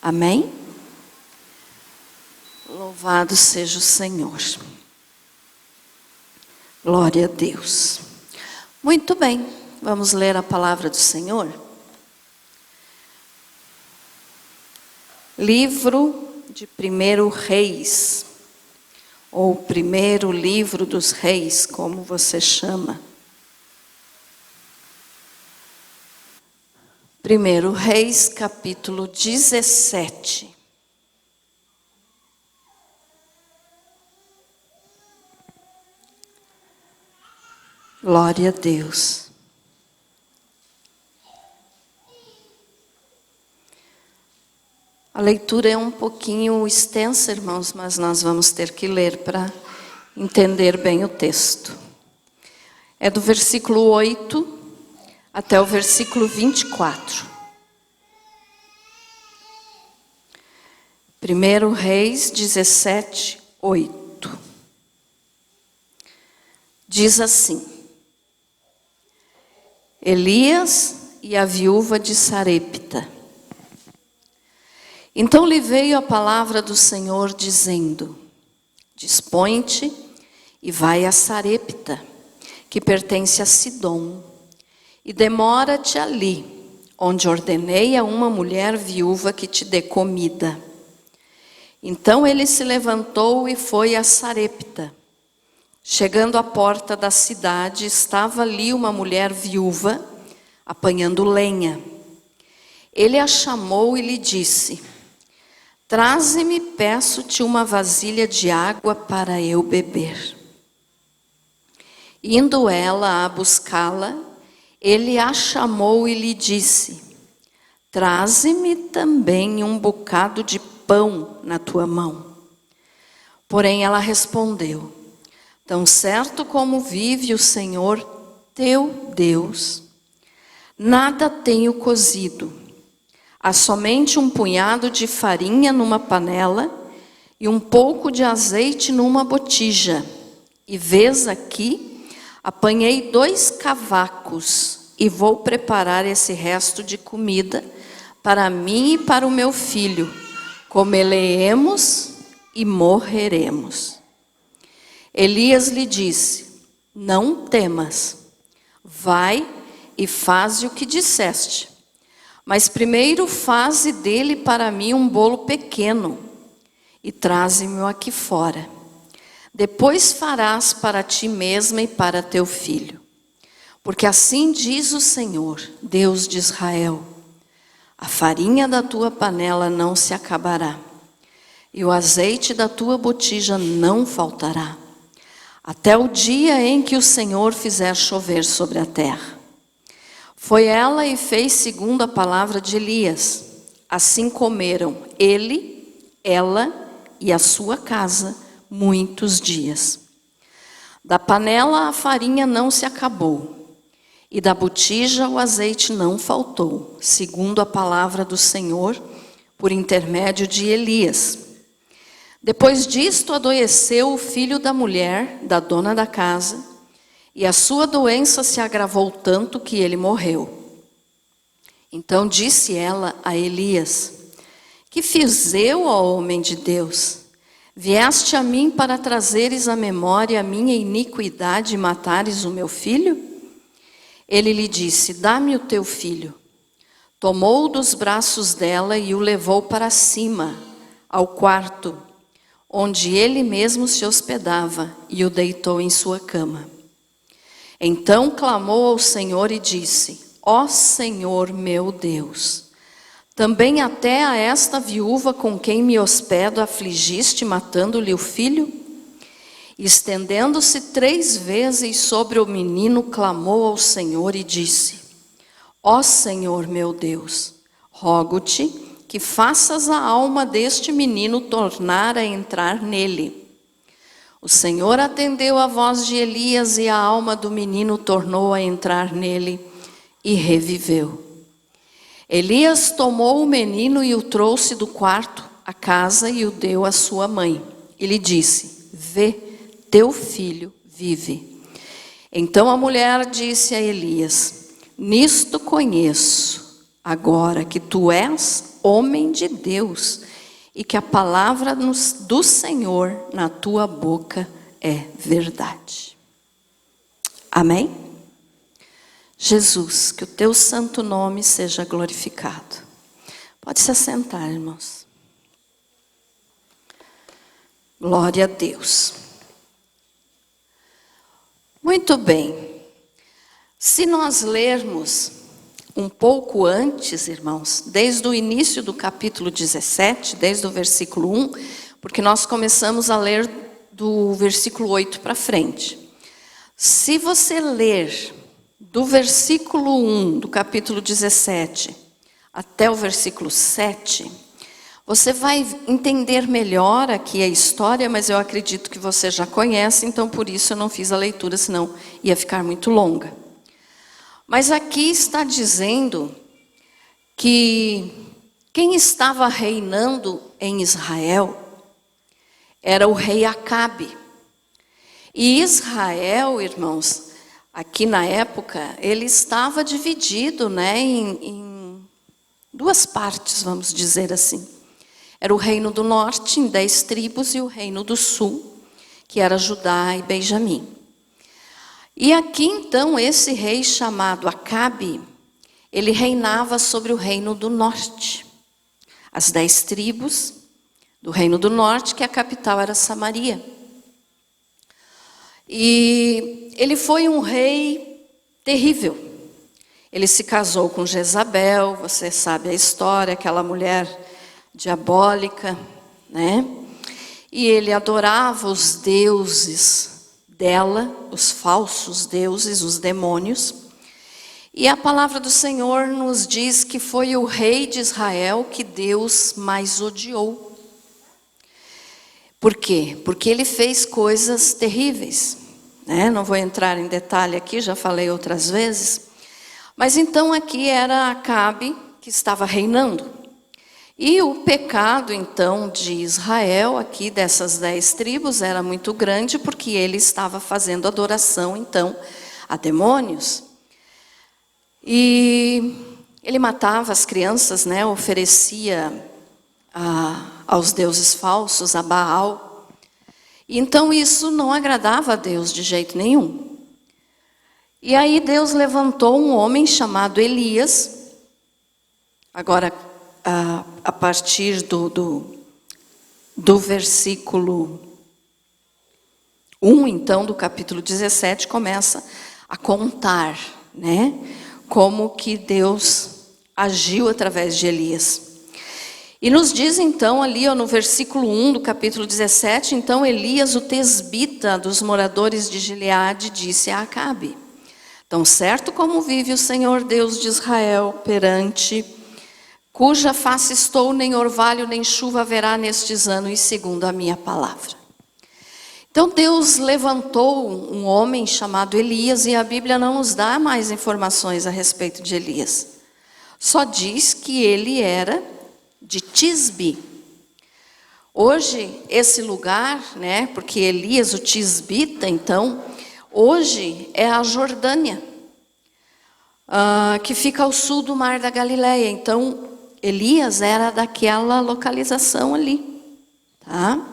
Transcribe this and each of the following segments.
Amém? Louvado seja o Senhor. Glória a Deus. Muito bem, vamos ler a palavra do Senhor. Livro de 1 Reis, ou primeiro livro dos reis, como você chama. 1 Reis, capítulo 17. Glória a Deus. A leitura é um pouquinho extensa, irmãos, mas nós vamos ter que ler para entender bem o texto. É do versículo 8 até o versículo 24. 1 Reis 17, 8. Diz assim: Elias e a viúva de Sarepta. Então lhe veio a palavra do Senhor dizendo: Dispõe-te e vai a Sarepta, que pertence a Sidom, e demora-te ali, onde ordenei a uma mulher viúva que te dê comida. Então ele se levantou e foi a Sarepta. Chegando à porta da cidade, estava ali uma mulher viúva, apanhando lenha. Ele a chamou e lhe disse: Traze-me, peço-te, uma vasilha de água para eu beber. Indo ela a buscá-la, ele a chamou e lhe disse: Traze-me também um bocado de pão na tua mão. Porém ela respondeu: Tão certo como vive o Senhor teu Deus, nada tenho cozido. Há somente um punhado de farinha numa panela e um pouco de azeite numa botija. E vês aqui, apanhei 2 cavacos e vou preparar esse resto de comida para mim e para o meu filho. Comê-lo-emos e morreremos. Elias lhe disse: Não temas, vai e faze o que disseste. Mas primeiro faze dele para mim um bolo pequeno e traze-me-o aqui fora. Depois farás para ti mesma e para teu filho. Porque assim diz o Senhor, Deus de Israel: a farinha da tua panela não se acabará, e o azeite da tua botija não faltará, até o dia em que o Senhor fizer chover sobre a terra. Foi ela e fez segundo a palavra de Elias. Assim comeram ele, ela e a sua casa muitos dias. Da panela a farinha não se acabou, e da botija o azeite não faltou, segundo a palavra do Senhor, por intermédio de Elias. Depois disto adoeceu o filho da mulher, da dona da casa, e a sua doença se agravou tanto que ele morreu. Então disse ela a Elias: Que fiz eu, ó homem de Deus? Vieste a mim para trazeres à memória a minha iniquidade e matares o meu filho? Ele lhe disse: Dá-me o teu filho. Tomou dos braços dela e o levou para cima, ao quarto, onde ele mesmo se hospedava, e o deitou em sua cama. Então clamou ao Senhor e disse: Ó Senhor meu Deus, também até a esta viúva com quem me hospedo afligiste, matando-lhe o filho? E estendendo-se 3 vezes sobre o menino, clamou ao Senhor e disse: Ó Senhor meu Deus, rogo-te que faças a alma deste menino tornar a entrar nele. O Senhor atendeu a voz de Elias e a alma do menino tornou a entrar nele e reviveu. Elias tomou o menino e o trouxe do quarto à casa e o deu à sua mãe. E lhe disse: Vê, teu filho vive. Então a mulher disse a Elias: Nisto conheço agora que tu és homem de Deus e que a palavra do Senhor na tua boca é verdade. Amém? Jesus, que o teu santo nome seja glorificado. Pode se assentar, irmãos. Glória a Deus. Muito bem. Se nós lermos um pouco antes, irmãos, desde o início do capítulo 17, desde o versículo 1, porque nós começamos a ler do versículo 8 para frente. Se você ler do versículo 1 do capítulo 17 até o versículo 7, você vai entender melhor aqui a história, mas eu acredito que você já conhece, então por isso eu não fiz a leitura, senão ia ficar muito longa. Mas aqui está dizendo que quem estava reinando em Israel era o rei Acabe. E Israel, irmãos, aqui na época, ele estava dividido, né, em duas partes, vamos dizer assim. Era o reino do norte, em 10 tribos, e o reino do sul, que era Judá e Benjamim. E aqui então esse rei chamado Acabe, ele reinava sobre o reino do norte. As 10 tribos do reino do norte, que a capital era Samaria. E ele foi um rei terrível. Ele se casou com Jezabel, você sabe a história, aquela mulher diabólica, né? E ele adorava os deuses dela, os falsos deuses, os demônios. E a palavra do Senhor nos diz que foi o rei de Israel que Deus mais odiou. Por quê? Porque ele fez coisas terríveis, né? Não vou entrar em detalhe aqui, já falei outras vezes. Mas então aqui era Acabe que estava reinando. E o pecado, então, de Israel, aqui dessas 10 tribos, era muito grande, porque ele estava fazendo adoração, então, a demônios. E ele matava as crianças, né, oferecia aos deuses falsos, a Baal. E então isso não agradava a Deus de jeito nenhum. E aí Deus levantou um homem chamado Elias, agora a partir do versículo 1, então, do capítulo 17, começa a contar, né, como que Deus agiu através de Elias. E nos diz então ali, no versículo 1 do capítulo 17, então Elias, o tesbita dos moradores de Gileade, disse a Acabe: tão certo como vive o Senhor Deus de Israel, perante cuja face estou, nem orvalho nem chuva haverá nestes anos, e segundo a minha palavra. Então Deus levantou um homem chamado Elias, e a Bíblia não nos dá mais informações a respeito de Elias. Só diz que ele era de Tisbe. Hoje, esse lugar, né, porque Elias, o tisbita, então, hoje é a Jordânia, que fica ao sul do Mar da Galileia. Então, Elias era daquela localização ali, tá?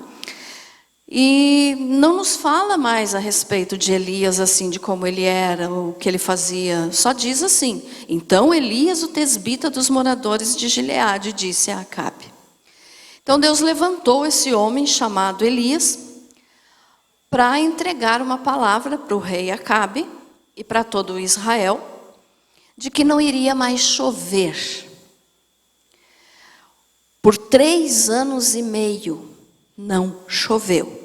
E não nos fala mais a respeito de Elias, assim, de como ele era, o que ele fazia. Só diz assim: então Elias, o tesbita dos moradores de Gileade, disse a Acabe. Então Deus levantou esse homem chamado Elias para entregar uma palavra para o rei Acabe e para todo Israel, de que não iria mais chover. Por 3 anos e meio não choveu.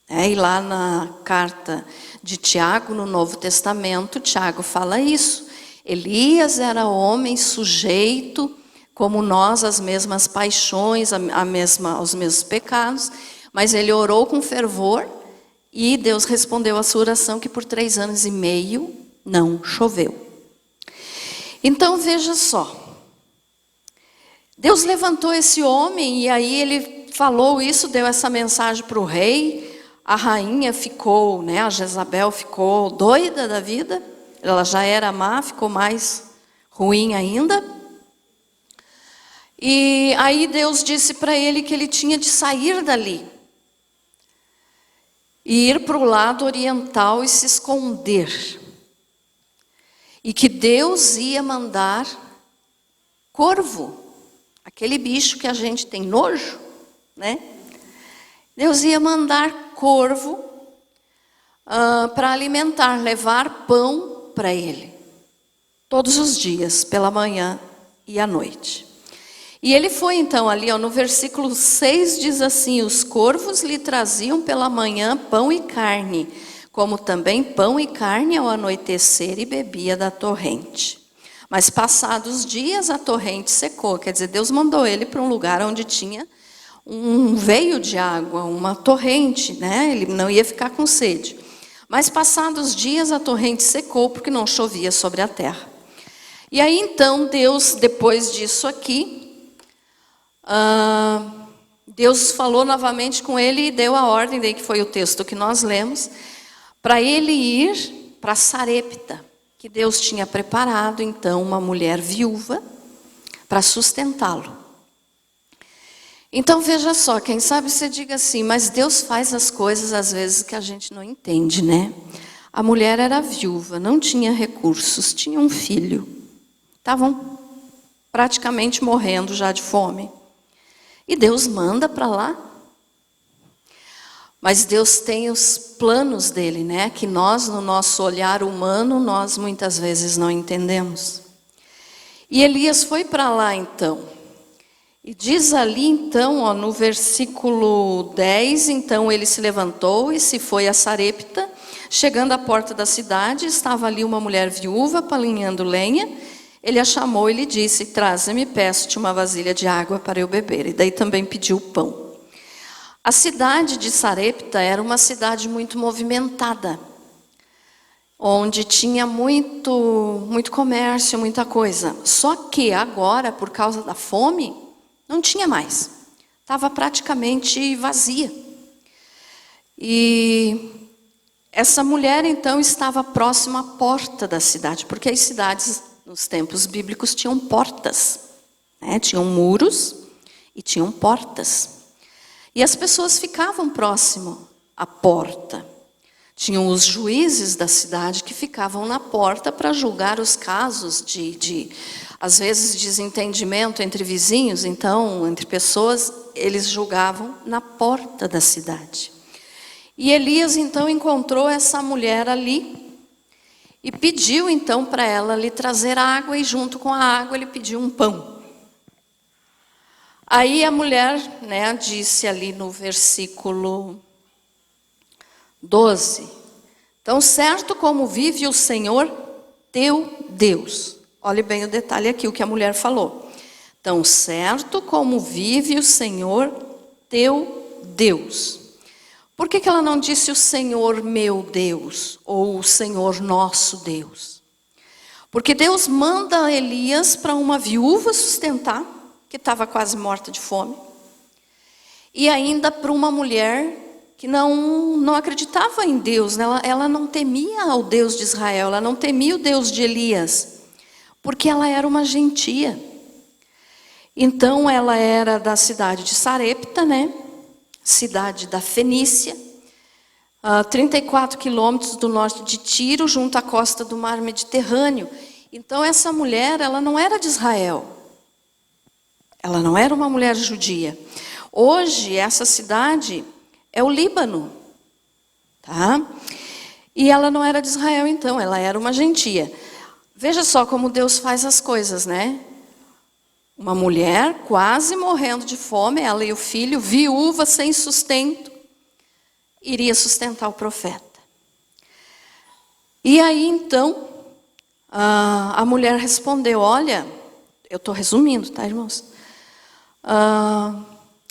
E lá na carta de Tiago, no Novo Testamento, Tiago fala isso. Elias era homem sujeito, como nós, às mesmas paixões, aos mesmos pecados, mas ele orou com fervor e Deus respondeu a sua oração, que por 3 anos e meio não choveu. Então veja só. Deus levantou esse homem e aí ele falou isso, deu essa mensagem para o rei. A rainha ficou, né, a Jezabel ficou doida da vida. Ela já era má, ficou mais ruim ainda. E aí Deus disse para ele que ele tinha de sair dali e ir para o lado oriental e se esconder. E que Deus ia mandar corvo, aquele bicho que a gente tem nojo, né? Deus ia mandar corvo para alimentar, levar pão para ele, todos os dias, pela manhã e à noite. E ele foi então ali, no versículo 6 diz assim: os corvos lhe traziam pela manhã pão e carne, como também pão e carne ao anoitecer, e bebia da torrente. Mas passados dias a torrente secou, quer dizer, Deus mandou ele para um lugar onde tinha um veio de água, uma torrente, né? Ele não ia ficar com sede. Mas passados dias a torrente secou, porque não chovia sobre a terra. E aí então Deus, depois disso aqui, Deus falou novamente com ele e deu a ordem, daí que foi o texto que nós lemos, para ele ir para Sarepta, que Deus tinha preparado então uma mulher viúva para sustentá-lo. Então veja só, quem sabe você diga assim, mas Deus faz as coisas às vezes que a gente não entende, né? A mulher era viúva, não tinha recursos, tinha um filho. Estavam praticamente morrendo já de fome. E Deus manda para lá. Mas Deus tem os planos dele, né? Que nós, no nosso olhar humano, nós muitas vezes não entendemos. E Elias foi para lá então. E diz ali então, no versículo 10, então ele se levantou e se foi a Sarepta. Chegando à porta da cidade, estava ali uma mulher viúva palinhando lenha. Ele a chamou e lhe disse: traze-me, peço-te uma vasilha de água para eu beber. E daí também pediu pão. A cidade de Sarepta era uma cidade muito movimentada, onde tinha muito comércio, muita coisa. Só que agora, por causa da fome, não tinha mais. Estava praticamente vazia. E essa mulher, então, estava próxima à porta da cidade, porque as cidades, nos tempos bíblicos, tinham portas, né? Tinham muros e tinham portas. E as pessoas ficavam próximo à porta. Tinham os juízes da cidade que ficavam na porta para julgar os casos de às vezes, desentendimento entre vizinhos. Então, entre pessoas, eles julgavam na porta da cidade. E Elias, então, encontrou essa mulher ali e pediu, então, para ela lhe trazer água, e junto com a água ele pediu um pão. Aí a mulher, né, disse ali no versículo 12: tão certo como vive o Senhor teu Deus. Olhe bem o detalhe aqui, o que a mulher falou. Tão certo como vive o Senhor teu Deus. Por que ela não disse o Senhor meu Deus, ou o Senhor nosso Deus? Porque Deus manda Elias para uma viúva sustentar, que estava quase morta de fome, e ainda para uma mulher que não acreditava em Deus, né? Ela não temia ao Deus de Israel, ela não temia o Deus de Elias, porque ela era uma gentia. Então ela era da cidade de Sarepta, né? Cidade da Fenícia, 34 quilômetros do norte de Tiro, junto à costa do mar Mediterrâneo. Então essa mulher, ela não era de Israel. Ela não era uma mulher judia. Hoje, essa cidade é o Líbano, tá? E ela não era de Israel, então, ela era uma gentia. Veja só como Deus faz as coisas, né? Uma mulher quase morrendo de fome, ela e o filho, viúva, sem sustento, iria sustentar o profeta. E aí, então, a mulher respondeu: olha, eu estou resumindo, tá, irmãos?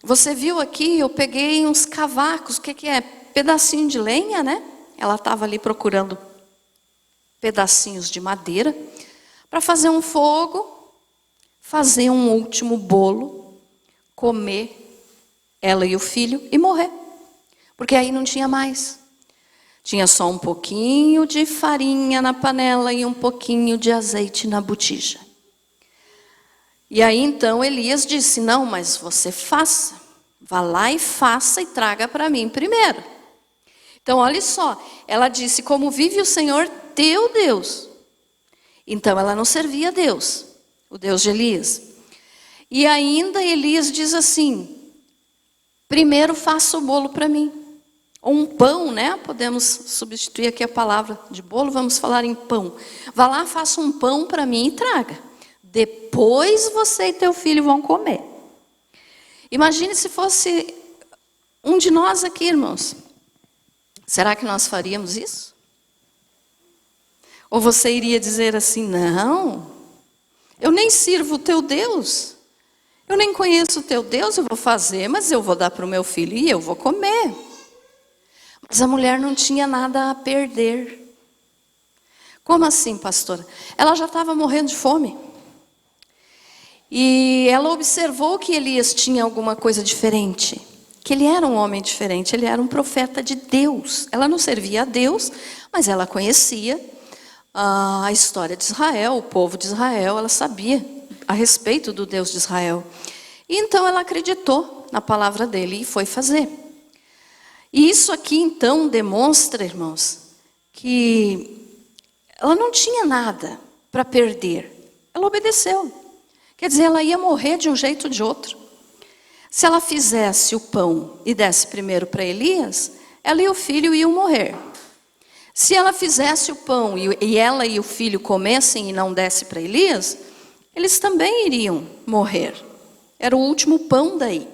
Você viu aqui, eu peguei uns cavacos, o que é? Pedacinho de lenha, né? Ela estava ali procurando pedacinhos de madeira para fazer um fogo, fazer um último bolo, comer ela e o filho e morrer. Porque aí não tinha mais. Tinha só um pouquinho de farinha na panela e um pouquinho de azeite na botija. E aí então Elias disse, não, mas você faça. Vá lá e faça e traga para mim primeiro. Então olha só, ela disse, como vive o Senhor teu Deus. Então ela não servia a Deus, o Deus de Elias. E ainda Elias diz assim, primeiro faça o bolo para mim. Ou um pão, né? Podemos substituir aqui a palavra de bolo, vamos falar em pão. Vá lá, faça um pão para mim e traga. Depois você e teu filho vão comer. Imagine se fosse um de nós aqui, irmãos. Será que nós faríamos isso? Ou você iria dizer assim, não, eu nem sirvo o teu Deus. Eu nem conheço o teu Deus, eu vou fazer, mas eu vou dar para o meu filho e eu vou comer. Mas a mulher não tinha nada a perder. Como assim, pastora? Ela já estava morrendo de fome. E ela observou que Elias tinha alguma coisa diferente. Que ele era um homem diferente, ele era um profeta de Deus. Ela não servia a Deus, mas ela conhecia a história de Israel, o povo de Israel. Ela sabia a respeito do Deus de Israel. E então ela acreditou na palavra dele e foi fazer. E isso aqui então demonstra, irmãos, que ela não tinha nada para perder. Ela obedeceu. Quer dizer, ela ia morrer de um jeito ou de outro. Se ela fizesse o pão e desse primeiro para Elias, ela e o filho iam morrer. Se ela fizesse o pão e ela e o filho comessem e não desse para Elias, eles também iriam morrer. Era o último pão daí.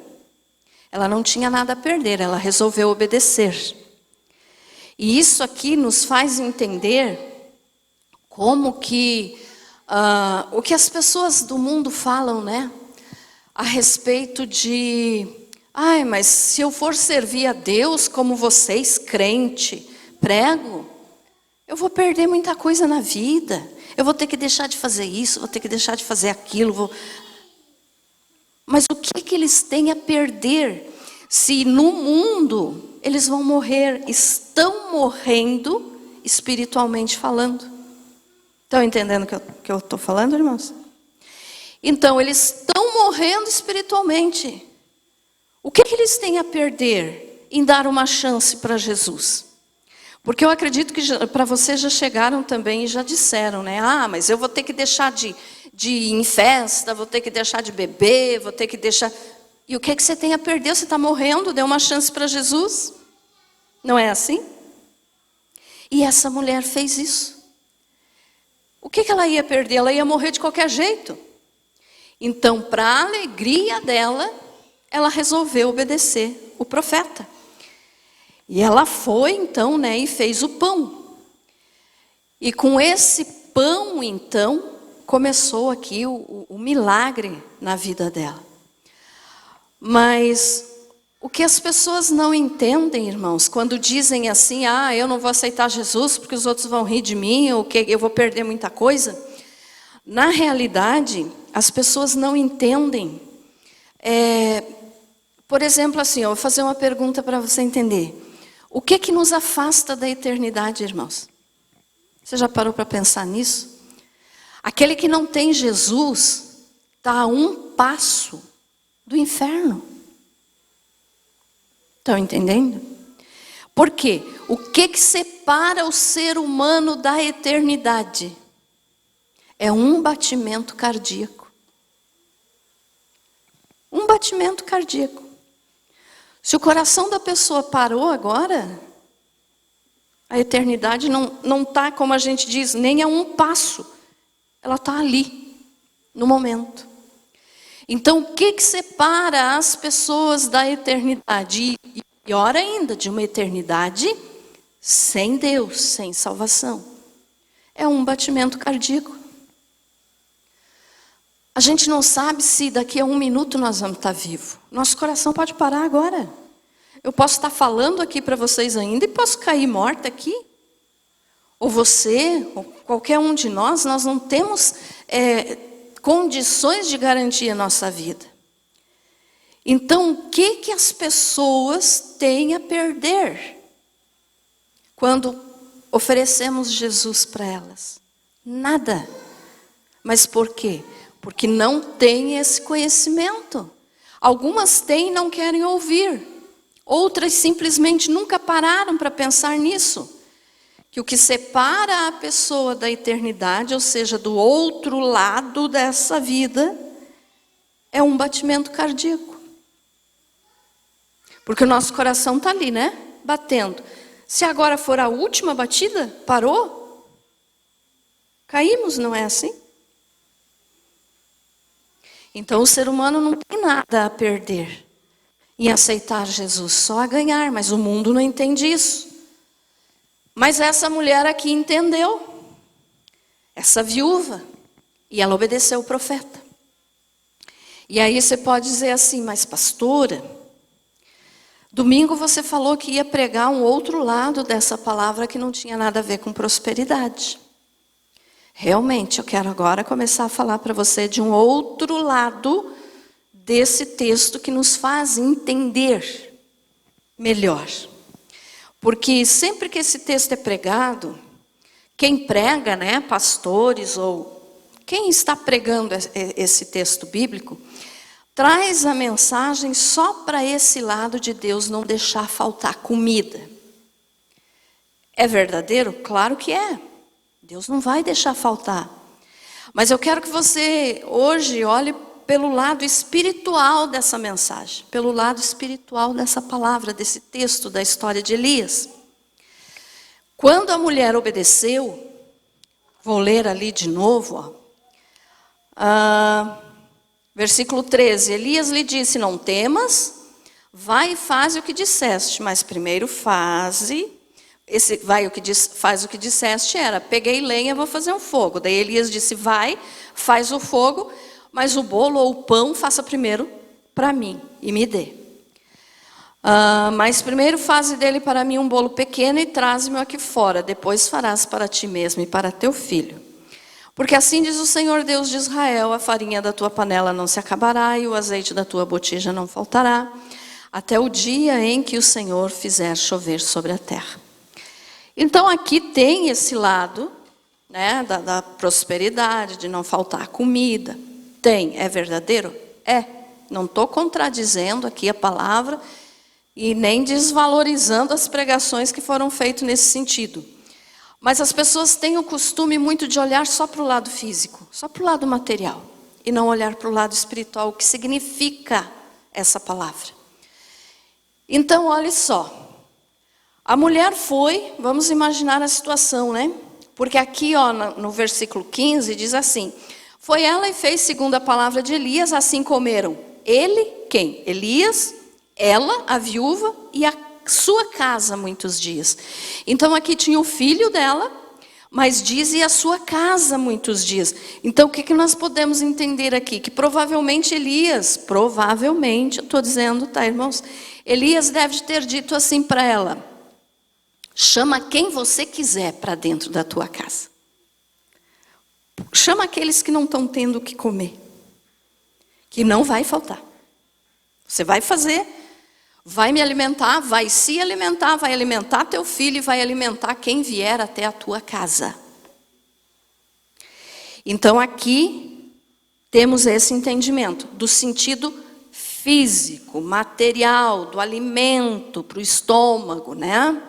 Ela não tinha nada a perder, ela resolveu obedecer. E isso aqui nos faz entender como que o que as pessoas do mundo falam, né? A respeito de, mas se eu for servir a Deus como vocês, crente, prego, eu vou perder muita coisa na vida. Eu vou ter que deixar de fazer isso, vou ter que deixar de fazer aquilo. Mas o que eles têm a perder? Se no mundo eles vão morrer, estão morrendo espiritualmente falando. Estão entendendo o que eu estou falando, irmãos? Então, eles estão morrendo espiritualmente. O que eles têm a perder em dar uma chance para Jesus? Porque eu acredito que para vocês já chegaram também e já disseram, né? Mas eu vou ter que deixar de ir em festa, vou ter que deixar de beber, vou ter que deixar... E o que você tem a perder? Você está morrendo, deu uma chance para Jesus? Não é assim? E essa mulher fez isso. O que ela ia perder? Ela ia morrer de qualquer jeito. Então, para a alegria dela, ela resolveu obedecer o profeta. E ela foi, então, né, e fez o pão. E com esse pão, então, começou aqui o milagre na vida dela. Mas o que as pessoas não entendem, irmãos, quando dizem assim, eu não vou aceitar Jesus porque os outros vão rir de mim, ou que eu vou perder muita coisa. Na realidade, as pessoas não entendem. Por exemplo, assim, eu vou fazer uma pergunta para você entender. O que nos afasta da eternidade, irmãos? Você já parou para pensar nisso? Aquele que não tem Jesus está a um passo do inferno. Estão entendendo? Por quê? O que separa o ser humano da eternidade? É um batimento cardíaco. Um batimento cardíaco. Se o coração da pessoa parou agora, a eternidade não está, como a gente diz, nem a um passo. Ela está ali, no momento. Então, o que separa as pessoas da eternidade? E pior ainda, de uma eternidade sem Deus, sem salvação. É um batimento cardíaco. A gente não sabe se daqui a 1 minuto nós vamos estar vivos. Nosso coração pode parar agora. Eu posso estar falando aqui para vocês ainda e posso cair morta aqui. Ou você, ou qualquer um de nós não temos condições de garantir a nossa vida. Então, o que as pessoas têm a perder quando oferecemos Jesus para elas? Nada. Mas por quê? porque não têm esse conhecimento. Algumas têm e não querem ouvir. Outras simplesmente nunca pararam para pensar nisso. Que o que separa a pessoa da eternidade, ou seja, do outro lado dessa vida, é um batimento cardíaco. Porque o nosso coração está ali, né? Batendo. Se agora for a última batida, parou? Caímos, não é assim? Então o ser humano não tem nada a perder em aceitar Jesus, só a ganhar, mas o mundo não entende isso. Mas essa mulher aqui entendeu, essa viúva, e ela obedeceu o profeta. E aí você pode dizer assim, mas pastora, domingo você falou que ia pregar um outro lado dessa palavra que não tinha nada a ver com prosperidade. Realmente, eu quero agora começar a falar para você de um outro lado desse texto que nos faz entender melhor. Porque sempre que esse texto é pregado, quem prega, né, pastores ou quem está pregando esse texto bíblico, traz a mensagem só para esse lado de Deus não deixar faltar comida. É verdadeiro? Claro que é. Deus não vai deixar faltar. Mas eu quero que você hoje olhe pelo lado espiritual dessa mensagem, pelo lado espiritual dessa palavra, desse texto da história de Elias. Quando a mulher obedeceu, vou ler ali de novo, versículo 13, Elias lhe disse, não temas, vai e faz o que disseste, mas primeiro faz o que disseste era, peguei lenha, vou fazer um fogo. Daí Elias disse, vai, faz o fogo, mas o bolo ou o pão faça primeiro para mim e me dê. Mas primeiro faze dele para mim um bolo pequeno e traze-me aqui fora, depois farás para ti mesmo e para teu filho. Porque assim diz o Senhor Deus de Israel, a farinha da tua panela não se acabará e o azeite da tua botija não faltará, até o dia em que o Senhor fizer chover sobre a terra. Então aqui tem esse lado, né, da prosperidade, de não faltar comida. Tem, é verdadeiro? É. Não estou contradizendo aqui a palavra e nem desvalorizando as pregações que foram feitas nesse sentido. Mas as pessoas têm o costume muito de olhar só para o lado físico, só para o lado material, e não olhar para o lado espiritual, o que significa essa palavra. Então, olhe só. A mulher foi, vamos imaginar a situação, né? Porque aqui, ó, no versículo 15, diz assim, foi ela e fez segundo a palavra de Elias, assim comeram ele, quem? Elias, ela, a viúva, e a sua casa muitos dias. Então aqui tinha o filho dela, mas diz e a sua casa muitos dias. Então o que nós podemos entender aqui? Que provavelmente Elias, eu estou dizendo, tá, irmãos? Elias deve ter dito assim para ela, chama quem você quiser para dentro da tua casa. Chama aqueles que não estão tendo o que comer. Que não vai faltar. Você vai fazer, vai me alimentar, vai se alimentar, vai alimentar teu filho e vai alimentar quem vier até a tua casa. Então aqui temos esse entendimento do sentido físico, material, do alimento para o estômago, né?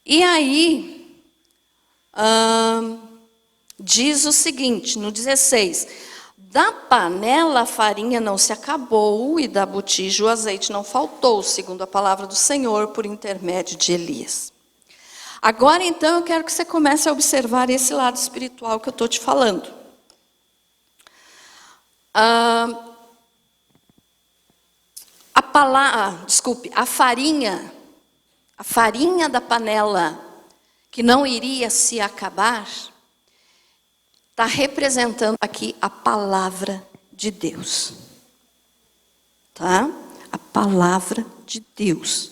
E aí, diz o seguinte, no 16, da panela a farinha não se acabou e da botija o azeite não faltou, segundo a palavra do Senhor, por intermédio de Elias. Agora então eu quero que você comece a observar esse lado espiritual que eu estou te falando. A farinha da panela que não iria se acabar, está representando aqui a palavra de Deus. Tá? A palavra de Deus.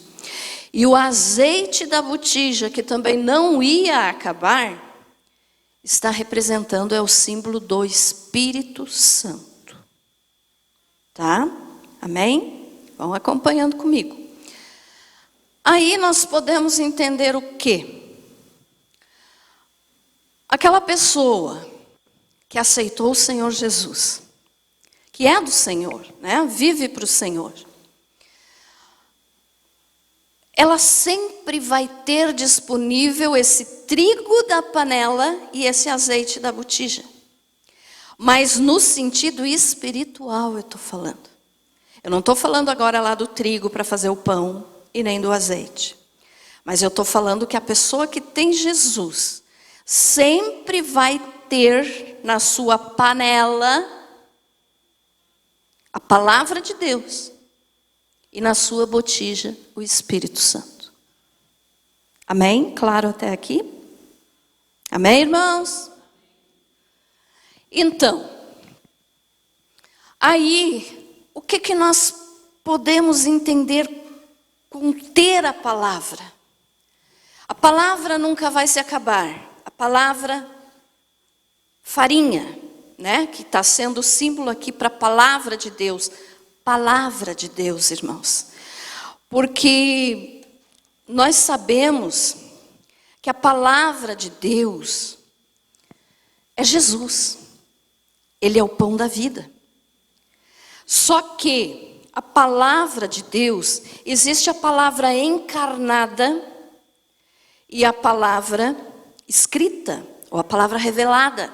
E o azeite da botija, que também não ia acabar, está representando, é o símbolo do Espírito Santo. Tá? Amém? Vão acompanhando comigo. Aí nós podemos entender o quê? Aquela pessoa que aceitou o Senhor Jesus, que é do Senhor, né? Vive para o Senhor, ela sempre vai ter disponível esse trigo da panela e esse azeite da botija. Mas no sentido espiritual eu estou falando. Eu não estou falando agora lá do trigo para fazer o pão e nem do azeite. Mas eu estou falando que a pessoa que tem Jesus sempre vai ter na sua panela a palavra de Deus. E na sua botija, o Espírito Santo. Amém? Claro até aqui? Amém, irmãos? Então, aí, o que nós podemos entender com ter a palavra? A palavra nunca vai se acabar. A palavra farinha, né? Que está sendo o símbolo aqui para a palavra de Deus. Palavra de Deus, irmãos. Porque nós sabemos que a palavra de Deus é Jesus. Ele é o pão da vida. Só que a palavra de Deus, existe a palavra encarnada e a palavra escrita, ou a palavra revelada.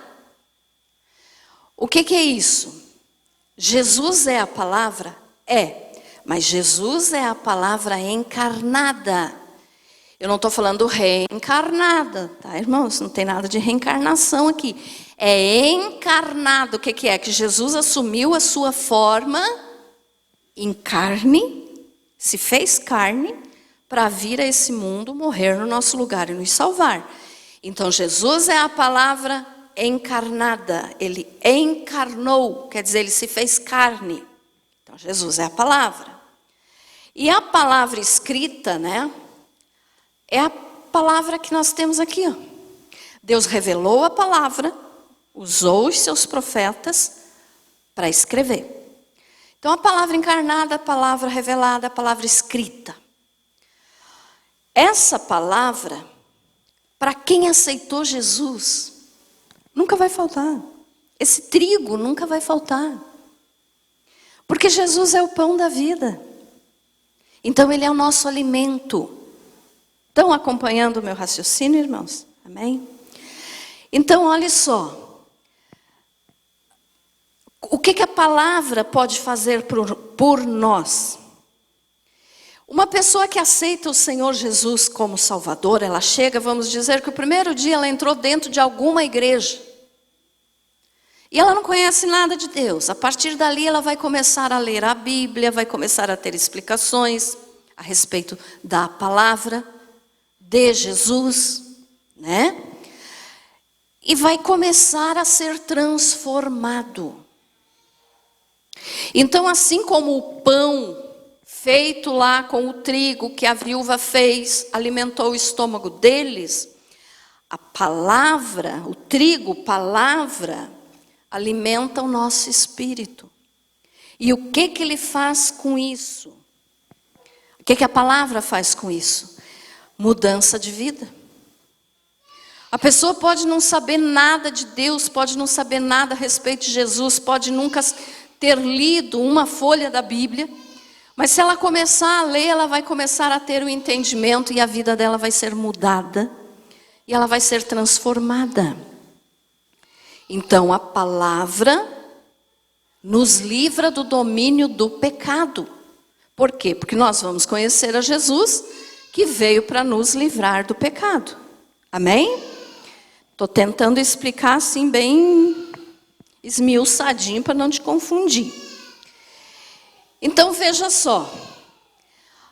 O que é isso? Jesus é a palavra? É. Mas Jesus é a palavra encarnada. Eu não estou falando reencarnada, tá, irmãos? Não tem nada de reencarnação aqui. É encarnado. O que é? Que Jesus assumiu a sua forma em carne, se fez carne, para vir a esse mundo, morrer no nosso lugar e nos salvar. Então Jesus é a palavra encarnada, ele encarnou, quer dizer, ele se fez carne. Então Jesus é a palavra. E a palavra escrita, né, é a palavra que nós temos aqui, ó. Deus revelou a palavra, usou os seus profetas para escrever. Então a palavra encarnada, a palavra revelada, a palavra escrita. Essa palavra, para quem aceitou Jesus, nunca vai faltar. Esse trigo nunca vai faltar. Porque Jesus é o pão da vida. Então ele é o nosso alimento. Estão acompanhando o meu raciocínio, irmãos? Amém? Então, olha só. O que a palavra pode fazer por nós? Uma pessoa que aceita o Senhor Jesus como Salvador, ela chega, vamos dizer que o primeiro dia ela entrou dentro de alguma igreja. E ela não conhece nada de Deus. A partir dali ela vai começar a ler a Bíblia, vai começar a ter explicações a respeito da palavra de Jesus, né? E vai começar a ser transformado. Então, assim como o pão feito lá com o trigo que a viúva fez, alimentou o estômago deles, a palavra, o trigo, palavra, alimenta o nosso espírito. E o que ele faz com isso? O que a palavra faz com isso? Mudança de vida. A pessoa pode não saber nada de Deus, pode não saber nada a respeito de Jesus, pode nunca ter lido uma folha da Bíblia, mas se ela começar a ler, ela vai começar a ter o entendimento e a vida dela vai ser mudada e ela vai ser transformada. Então a palavra nos livra do domínio do pecado. Por quê? Porque nós vamos conhecer a Jesus, que veio para nos livrar do pecado. Amém? Estou tentando explicar assim bem esmiuçadinho para não te confundir. Então veja só.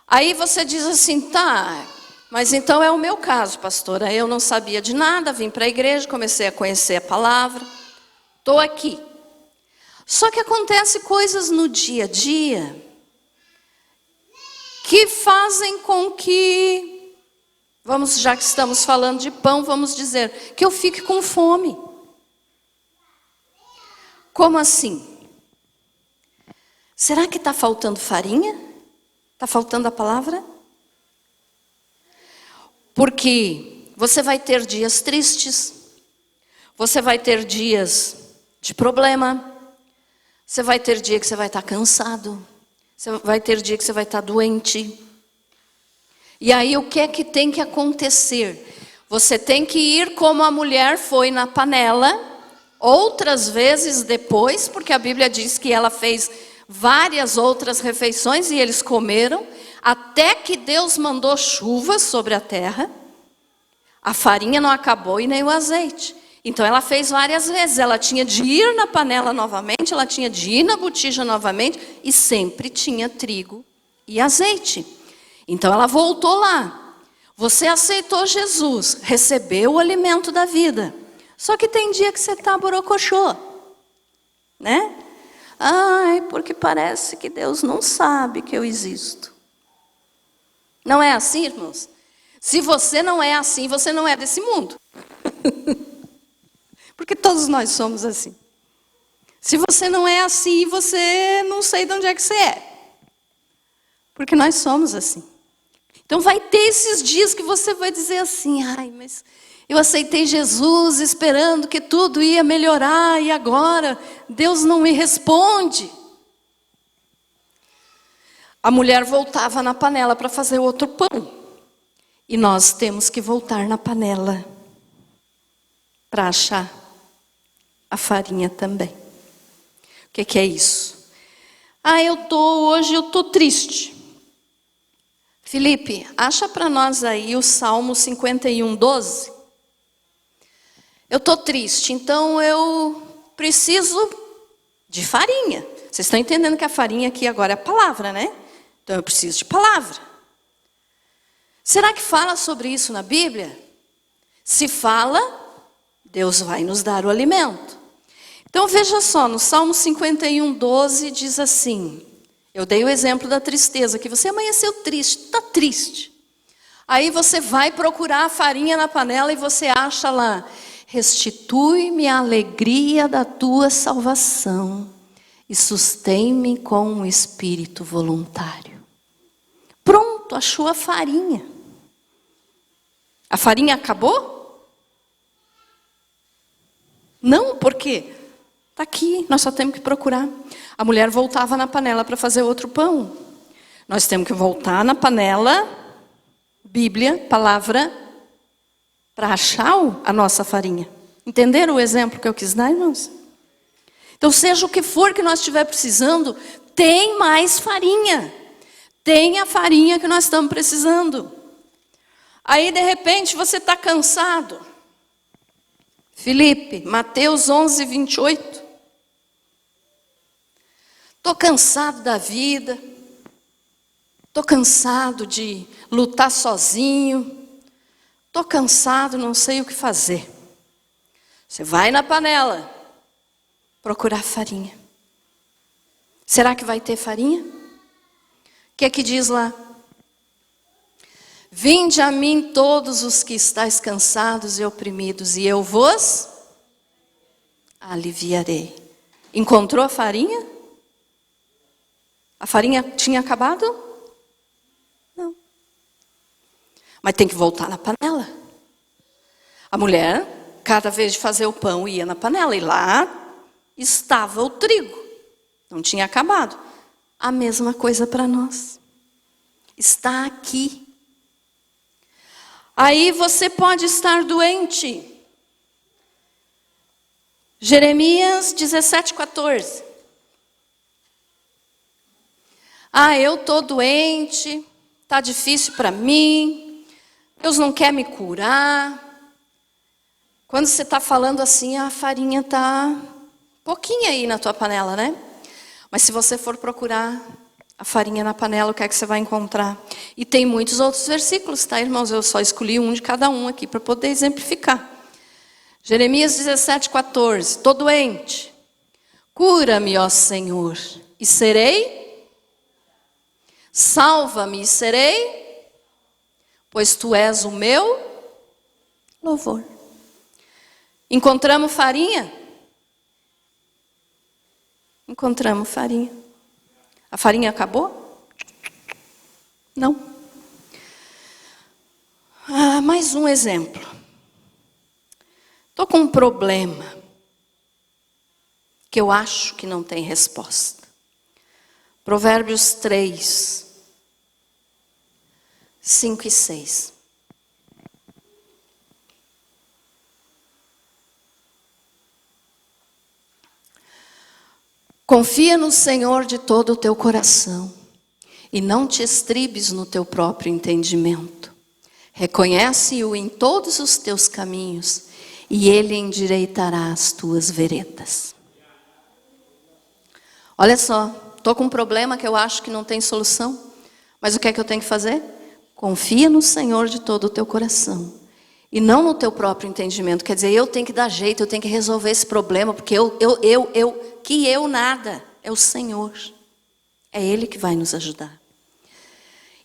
Aí você diz assim, tá, mas então é o meu caso, pastora. Eu não sabia de nada, vim para a igreja, comecei a conhecer a palavra. Estou aqui. Só que acontece coisas no dia a dia que fazem com que, já que estamos falando de pão, vamos dizer, que eu fique com fome. Como assim? Será que está faltando farinha? Está faltando a palavra? Porque você vai ter dias tristes, você vai ter dias de problema. Você vai ter dia que você vai estar cansado. Você vai ter dia que você vai estar doente. E aí o que é que tem que acontecer? Você tem que ir como a mulher foi na panela, outras vezes depois, porque a Bíblia diz que ela fez várias outras refeições e eles comeram, até que Deus mandou chuva sobre a terra. A farinha não acabou e nem o azeite. Então ela fez várias vezes. Ela tinha de ir na panela novamente, ela tinha de ir na botija novamente, e sempre tinha trigo e azeite. Então ela voltou lá. Você aceitou Jesus, recebeu o alimento da vida. Só que tem dia que você está borocochô, né? Ai, porque parece que Deus não sabe que eu existo. Não é assim, irmãos? Se você não é assim, você não é desse mundo. Porque todos nós somos assim. Se você não é assim, você não sei de onde é que você é. Porque nós somos assim. Então vai ter esses dias que você vai dizer assim, ai, mas eu aceitei Jesus esperando que tudo ia melhorar e agora Deus não me responde. A mulher voltava na panela para fazer outro pão. E nós temos que voltar na panela para achar a farinha também. O que é isso? Hoje eu tô triste. Felipe, acha para nós aí o Salmo 51, 12. Eu tô triste, então eu preciso de farinha. Vocês estão entendendo que a farinha aqui agora é a palavra, né? Então eu preciso de palavra. Será que fala sobre isso na Bíblia? Se fala, Deus vai nos dar o alimento. Então veja só, no Salmo 51, 12 diz assim, eu dei o exemplo da tristeza, que você amanheceu triste, está triste. Aí você vai procurar a farinha na panela e você acha lá, restitui-me a alegria da tua salvação e sustém-me com um espírito voluntário. Pronto, achou a farinha. A farinha acabou? Não, por quê? Está aqui, nós só temos que procurar. A mulher voltava na panela para fazer outro pão. Nós temos que voltar na panela, Bíblia, palavra, para achar a nossa farinha. Entenderam o exemplo que eu quis dar, irmãos? Então, seja o que for que nós estiver precisando, tem mais farinha. Tem a farinha que nós estamos precisando. Aí, de repente, você está cansado. Filipe, Mateus 11, 28. Estou cansado da vida. Estou cansado de lutar sozinho. Estou cansado, não sei o que fazer. Você vai na panela procurar farinha. Será que vai ter farinha? O que é que diz lá? Vinde a mim todos os que estáis cansados e oprimidos, e eu vos aliviarei. Encontrou a farinha? A farinha tinha acabado? Não. Mas tem que voltar na panela. A mulher, cada vez de fazer o pão, ia na panela, e lá estava o trigo. Não tinha acabado. A mesma coisa para nós. Está aqui. Aí você pode estar doente. Jeremias 17, 14. Eu estou doente, está difícil para mim, Deus não quer me curar. Quando você está falando assim, a farinha está pouquinho aí na tua panela, né? Mas se você for procurar a farinha na panela, o que é que você vai encontrar? E tem muitos outros versículos, tá, irmãos? Eu só escolhi um de cada um aqui para poder exemplificar. Jeremias 17, 14. Estou doente. Cura-me, ó Senhor, e serei. Salva-me e serei, pois tu és o meu louvor. Encontramos farinha? Encontramos farinha. A farinha acabou? Não. Mais um exemplo. Estou com um problema. que eu acho que não tem resposta. Provérbios 3, 5 e 6. Confia no Senhor de todo o teu coração e não te estribes no teu próprio entendimento. Reconhece-o em todos os teus caminhos e Ele endireitará as tuas veredas. Olha só, estou com um problema que eu acho que não tem solução, mas o que é que eu tenho que fazer? Confia no Senhor de todo o teu coração e não no teu próprio entendimento. Quer dizer, eu tenho que dar jeito, eu tenho que resolver esse problema, porque eu nada, é o Senhor. É Ele que vai nos ajudar.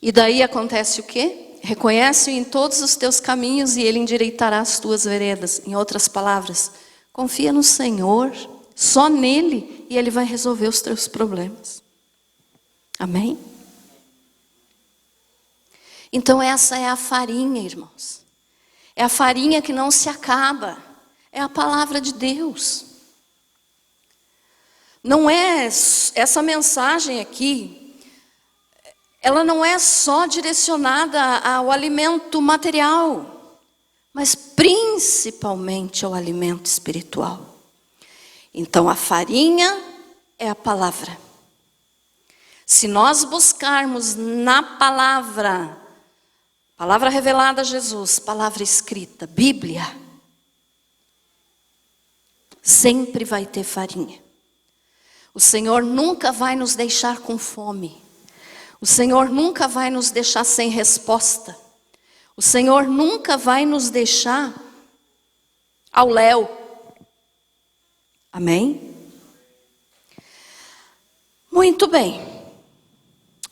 E daí acontece o quê? Reconhece-o em todos os teus caminhos e Ele endireitará as tuas veredas. Em outras palavras, confia no Senhor, só nele, e Ele vai resolver os teus problemas. Amém? Então essa é a farinha, irmãos. É a farinha que não se acaba. É a palavra de Deus. Não é essa mensagem aqui, ela não é só direcionada ao alimento material, mas principalmente ao alimento espiritual. Então a farinha é a palavra. Se nós buscarmos na palavra revelada a Jesus, palavra escrita, Bíblia, sempre vai ter farinha. O Senhor nunca vai nos deixar com fome. O Senhor nunca vai nos deixar sem resposta. O Senhor nunca vai nos deixar ao léu. Amém? Muito bem.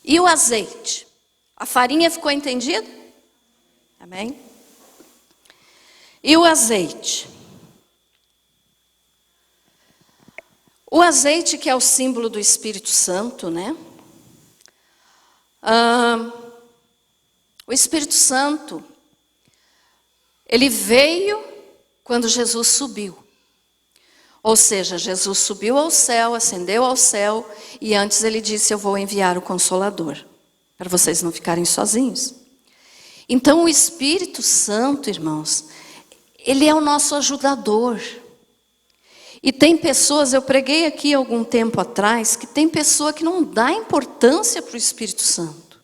E o azeite? A farinha ficou entendida? Amém? E o azeite? O azeite, que é o símbolo do Espírito Santo, né? O Espírito Santo, ele veio quando Jesus subiu. Ou seja, Jesus subiu ao céu, ascendeu ao céu, e antes ele disse: eu vou enviar o Consolador, para vocês não ficarem sozinhos. Então o Espírito Santo, irmãos, ele é o nosso ajudador. E tem pessoas, eu preguei aqui algum tempo atrás, que tem pessoa que não dá importância para o Espírito Santo.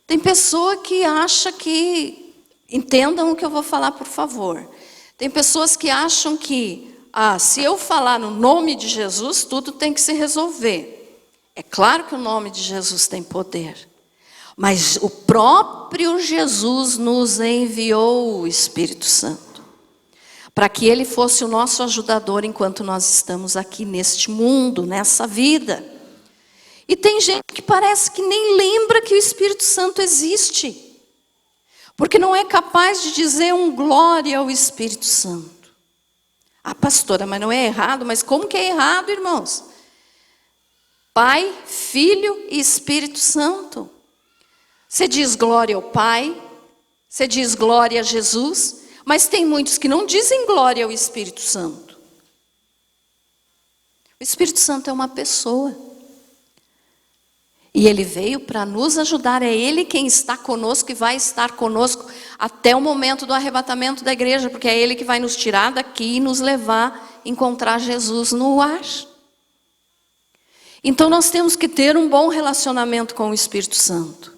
Tem pessoa que acha que, entendam o que eu vou falar, por favor. Tem pessoas que acham que, se eu falar no nome de Jesus, tudo tem que se resolver. É claro que o nome de Jesus tem poder. Mas o próprio Jesus nos enviou o Espírito Santo, para que Ele fosse o nosso ajudador enquanto nós estamos aqui neste mundo, nessa vida. E tem gente que parece que nem lembra que o Espírito Santo existe, porque não é capaz de dizer um glória ao Espírito Santo. Pastora, mas não é errado? Mas como que é errado, irmãos? Pai, Filho e Espírito Santo. Você diz glória ao Pai, você diz glória a Jesus, mas tem muitos que não dizem glória ao Espírito Santo. O Espírito Santo é uma pessoa. E Ele veio para nos ajudar. É Ele quem está conosco e vai estar conosco até o momento do arrebatamento da igreja. Porque é Ele que vai nos tirar daqui e nos levar a encontrar Jesus no ar. Então nós temos que ter um bom relacionamento com o Espírito Santo.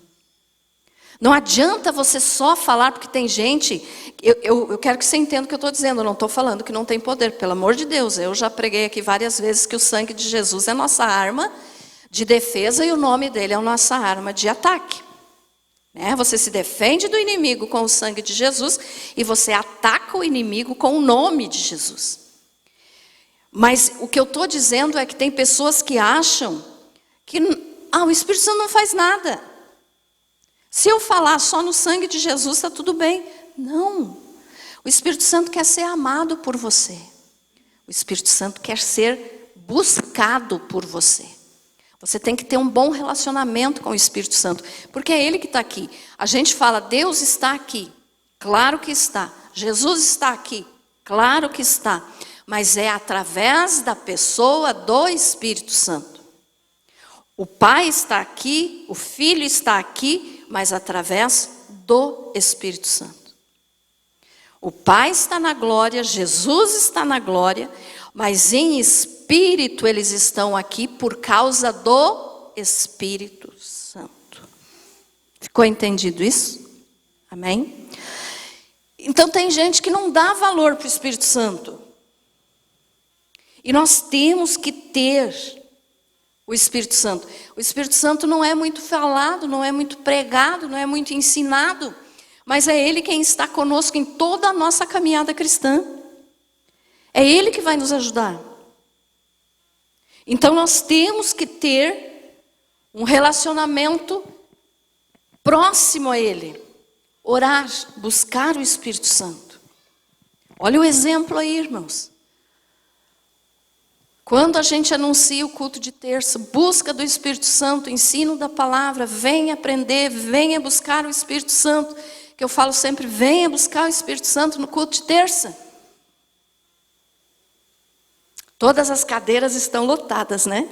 Não adianta você só falar, porque tem gente... Eu quero que você entenda o que eu estou dizendo. Eu não estou falando que não tem poder, pelo amor de Deus. Eu já preguei aqui várias vezes que o sangue de Jesus é a nossa arma de defesa e o nome dele é a nossa arma de ataque. Você se defende do inimigo com o sangue de Jesus e você ataca o inimigo com o nome de Jesus. Mas o que eu estou dizendo é que tem pessoas que acham que o Espírito Santo não faz nada. Se eu falar só no sangue de Jesus, está tudo bem. Não. O Espírito Santo quer ser amado por você. O Espírito Santo quer ser buscado por você. Você tem que ter um bom relacionamento com o Espírito Santo, porque é Ele que está aqui. A gente fala, Deus está aqui. Claro que está. Jesus está aqui. Claro que está. mas é através da pessoa do Espírito Santo. O Pai está aqui, o Filho está aqui, mas através do Espírito Santo. O Pai está na glória, Jesus está na glória, mas em espírito eles estão aqui por causa do Espírito Santo. Ficou entendido isso? Amém? Então tem gente que não dá valor para o Espírito Santo. E nós temos que ter o Espírito Santo. O Espírito Santo não é muito falado, não é muito pregado, não é muito ensinado, mas é Ele quem está conosco em toda a nossa caminhada cristã. É Ele que vai nos ajudar. Então nós temos que ter um relacionamento próximo a Ele. Orar, buscar o Espírito Santo. Olha o exemplo aí, irmãos. Quando a gente anuncia o culto de terça, busca do Espírito Santo, ensino da palavra, venha aprender, venha buscar o Espírito Santo, que eu falo sempre, venha buscar o Espírito Santo no culto de terça. Todas as cadeiras estão lotadas, né?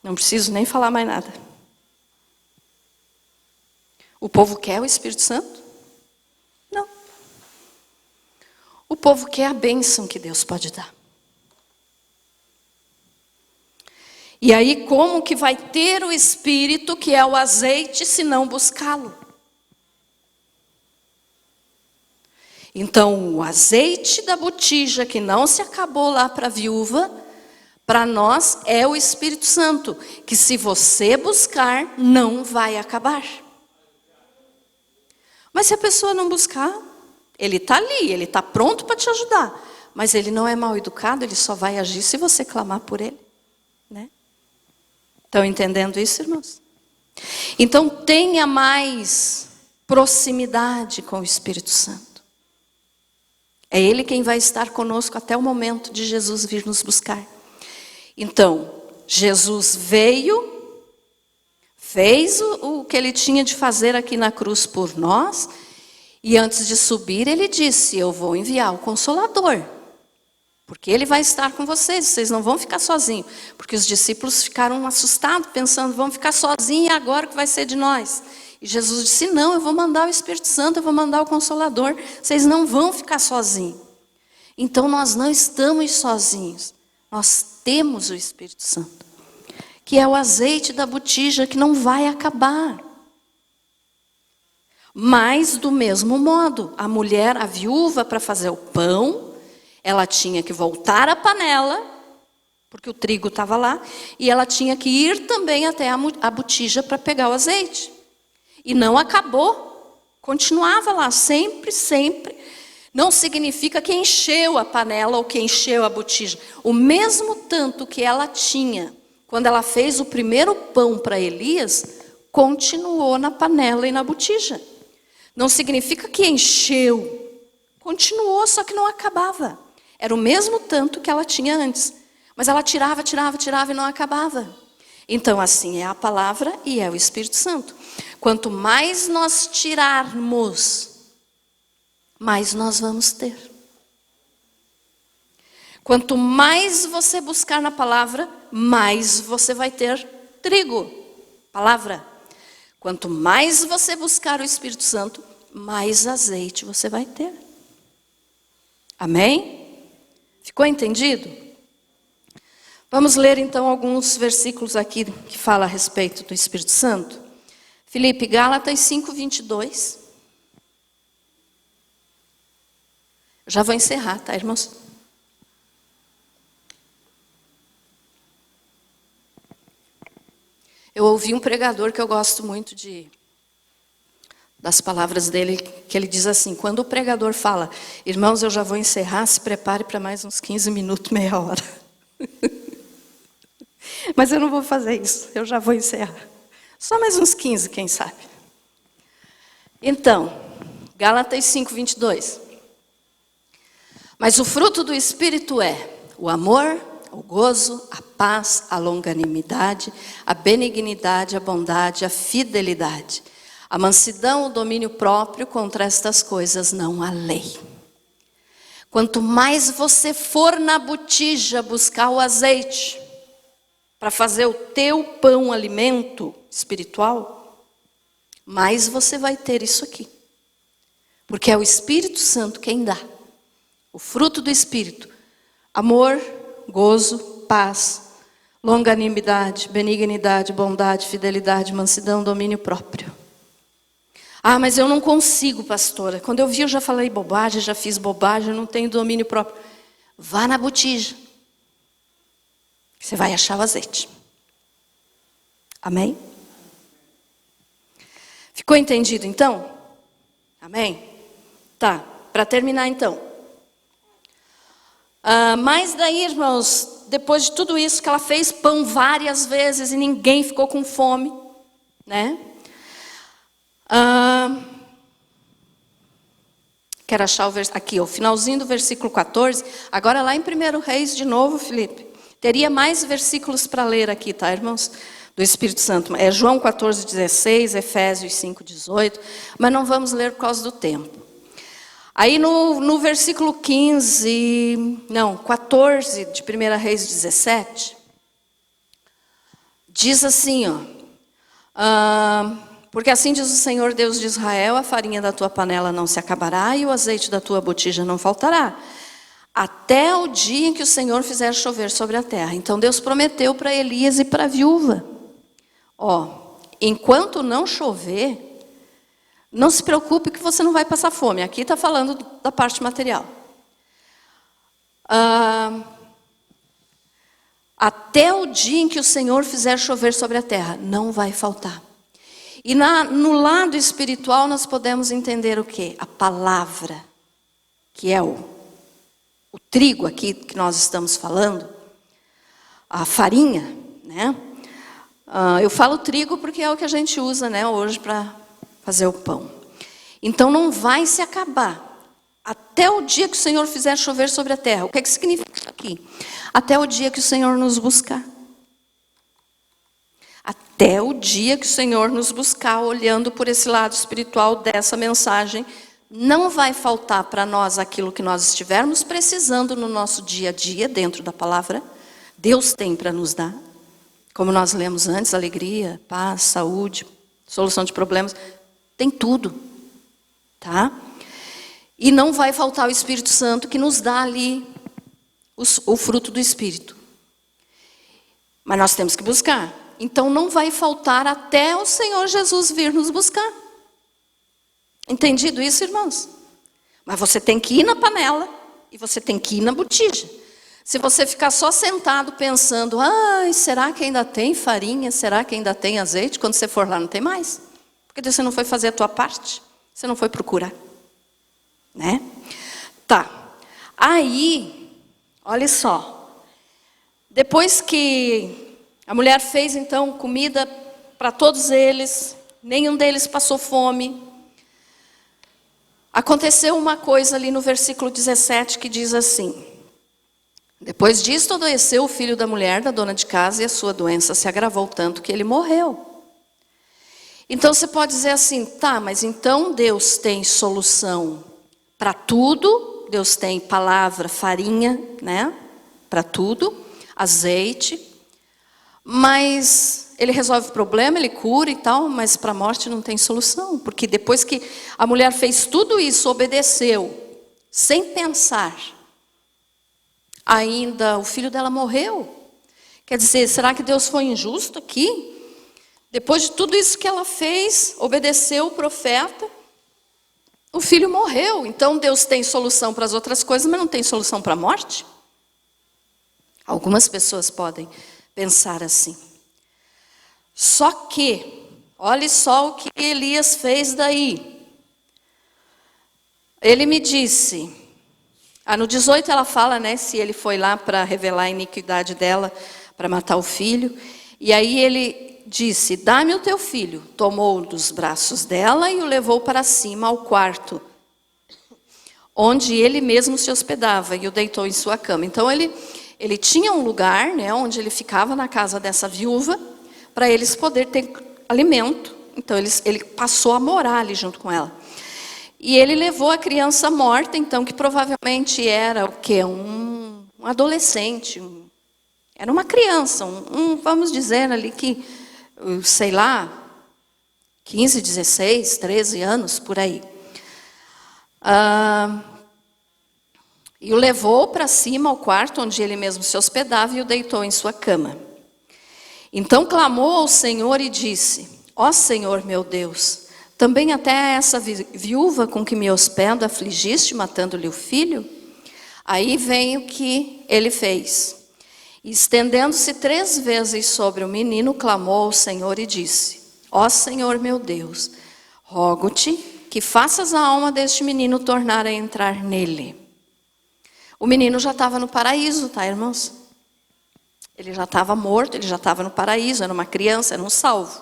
Não preciso nem falar mais nada. O povo quer o Espírito Santo? Não. O povo quer a bênção que Deus pode dar. E aí, como que vai ter o Espírito, que é o azeite, se não buscá-lo? Então, o azeite da botija, que não se acabou lá para a viúva, para nós é o Espírito Santo, que se você buscar, não vai acabar. Mas se a pessoa não buscar, ele está ali, ele está pronto para te ajudar. Mas ele não é mal educado, ele só vai agir se você clamar por ele, né? Estão entendendo isso, irmãos? Então tenha mais proximidade com o Espírito Santo. É Ele quem vai estar conosco até o momento de Jesus vir nos buscar. Então, Jesus veio, fez o que Ele tinha de fazer aqui na cruz por nós, e antes de subir Ele disse, eu vou enviar o Consolador. Porque Ele vai estar com vocês não vão ficar sozinhos. Porque os discípulos ficaram assustados, pensando, vamos ficar sozinhos e agora o que vai ser de nós? E Jesus disse, não, eu vou mandar o Espírito Santo, eu vou mandar o Consolador, vocês não vão ficar sozinhos. Então nós não estamos sozinhos, nós temos o Espírito Santo, que é o azeite da botija que não vai acabar. Mas do mesmo modo, a mulher, a viúva, para fazer o pão, ela tinha que voltar à panela, porque o trigo estava lá, e ela tinha que ir também até a botija para pegar o azeite. E não acabou, continuava lá, sempre, sempre. Não significa que encheu a panela ou que encheu a botija. O mesmo tanto que ela tinha, quando ela fez o primeiro pão para Elias, continuou na panela e na botija. Não significa que encheu, continuou, só que não acabava. Era o mesmo tanto que ela tinha antes. Mas ela tirava e não acabava. Então assim é a palavra e é o Espírito Santo. Quanto mais nós tirarmos, mais nós vamos ter. Quanto mais você buscar na palavra, mais você vai ter trigo. Palavra. Quanto mais você buscar o Espírito Santo, mais azeite você vai ter. Amém? Ficou entendido? Vamos ler então alguns versículos aqui que falam a respeito do Espírito Santo. Filipe, Gálatas 5:22. Já vou encerrar, tá, irmãos? Eu ouvi um pregador que eu gosto muito das palavras dele, que ele diz assim, quando o pregador fala, irmãos, eu já vou encerrar, se prepare para mais uns 15 minutos, meia hora. Mas eu não vou fazer isso, eu já vou encerrar. Só mais uns 15, quem sabe. Então, Gálatas 5:22. Mas o fruto do Espírito é o amor, o gozo, a paz, a longanimidade, a benignidade, a bondade, a fidelidade, a mansidão, o domínio próprio, contra estas coisas não há lei. Quanto mais você for na botija buscar o azeite para fazer o teu pão alimento espiritual, mais você vai ter isso aqui. Porque é o Espírito Santo quem dá. O fruto do Espírito: amor, gozo, paz, longanimidade, benignidade, bondade, fidelidade, mansidão, domínio próprio. Ah, mas eu não consigo, pastora. Quando eu vi, eu já falei bobagem, já fiz bobagem, eu não tenho domínio próprio. Vá na botija. Você vai achar o azeite. Amém? Ficou entendido então? Amém? Tá, para terminar então. Mas daí, irmãos, depois de tudo isso que ela fez pão várias vezes e ninguém ficou com fome, né? Quero achar aqui, o finalzinho do versículo 14. Agora lá em 1 Reis de novo, Felipe. Teria mais versículos para ler aqui, tá, irmãos? Do Espírito Santo. É João 14:16, Efésios 5:18. Mas não vamos ler por causa do tempo. Aí no versículo 14 de 1 Reis 17, diz assim, porque assim diz o Senhor Deus de Israel: a farinha da tua panela não se acabará e o azeite da tua botija não faltará, até o dia em que o Senhor fizer chover sobre a terra. Então Deus prometeu para Elias e para a viúva: enquanto não chover, não se preocupe que você não vai passar fome. Aqui está falando da parte material. Até o dia em que o Senhor fizer chover sobre a terra, não vai faltar. E no lado espiritual nós podemos entender o quê? A palavra, que é o trigo aqui que nós estamos falando, a farinha, né? Eu falo trigo porque é o que a gente usa, né, hoje para fazer o pão. Então não vai se acabar até o dia que o Senhor fizer chover sobre a terra. O que é que significa isso aqui? Até o dia que o Senhor nos buscar. Até o dia que o Senhor nos buscar, olhando por esse lado espiritual dessa mensagem, não vai faltar para nós aquilo que nós estivermos precisando no nosso dia a dia, dentro da palavra. Deus tem para nos dar. Como nós lemos antes, alegria, paz, saúde, solução de problemas. Tem tudo, tá? E não vai faltar o Espírito Santo que nos dá ali o fruto do Espírito. Mas nós temos que buscar. Então não vai faltar até o Senhor Jesus vir nos buscar. Entendido isso, irmãos? Mas você tem que ir na panela e você tem que ir na botija. Se você ficar só sentado pensando: será que ainda tem farinha? Será que ainda tem azeite? Quando você for lá não tem mais. Porque você não foi fazer a tua parte. Você não foi procurar. Né? Tá. Aí, olha só. Depois que a mulher fez então comida para todos eles, nenhum deles passou fome. Aconteceu uma coisa ali no versículo 17 que diz assim: depois disto adoeceu o filho da mulher da dona de casa e a sua doença se agravou tanto que ele morreu. Então você pode dizer assim: tá, mas então Deus tem solução para tudo. Deus tem palavra, farinha, né? Para tudo, azeite. Mas ele resolve o problema, ele cura e tal, mas para a morte não tem solução. Porque depois que a mulher fez tudo isso, obedeceu, sem pensar, ainda o filho dela morreu. Quer dizer, será que Deus foi injusto aqui? Depois de tudo isso que ela fez, obedeceu o profeta, o filho morreu. Então Deus tem solução para as outras coisas, mas não tem solução para a morte? Algumas pessoas podem pensar assim. Só que, olhe só o que Elias fez daí. Ele me disse, no 18 ela fala, né, se ele foi lá para revelar a iniquidade dela, para matar o filho. E aí ele disse: dá-me o teu filho. Tomou dos braços dela e o levou para cima ao quarto, onde ele mesmo se hospedava, e o deitou em sua cama. Então ele tinha um lugar, né, onde ele ficava na casa dessa viúva, para eles poderem ter alimento. Então ele passou a morar ali junto com ela. E ele levou a criança morta, então, que provavelmente era o quê? Um adolescente, era uma criança, vamos dizer ali que, sei lá, 15, 16, 13 anos, por aí. E o levou para cima ao quarto onde ele mesmo se hospedava e o deitou em sua cama. Então clamou ao Senhor e disse: ó Senhor meu Deus, também até essa viúva com que me hospedo afligiste, matando-lhe o filho? Aí vem o que ele fez. Estendendo-se 3 vezes sobre o menino, clamou ao Senhor e disse: ó Senhor meu Deus, rogo-te que faças a alma deste menino tornar a entrar nele. O menino já estava no paraíso, tá, irmãos? Ele já estava morto, ele já estava no paraíso, era uma criança, era um salvo.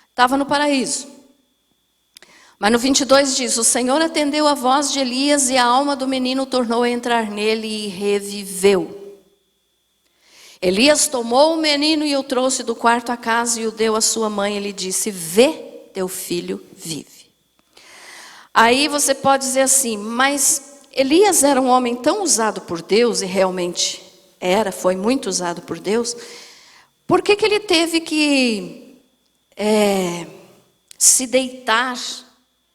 Estava no paraíso. Mas no 22 diz: o Senhor atendeu a voz de Elias e a alma do menino tornou a entrar nele e reviveu. Elias tomou o menino e o trouxe do quarto à casa e o deu à sua mãe e lhe disse: vê, teu filho vive. Aí você pode dizer assim, mas Elias era um homem tão usado por Deus, e realmente foi muito usado por Deus, por que ele teve que se deitar,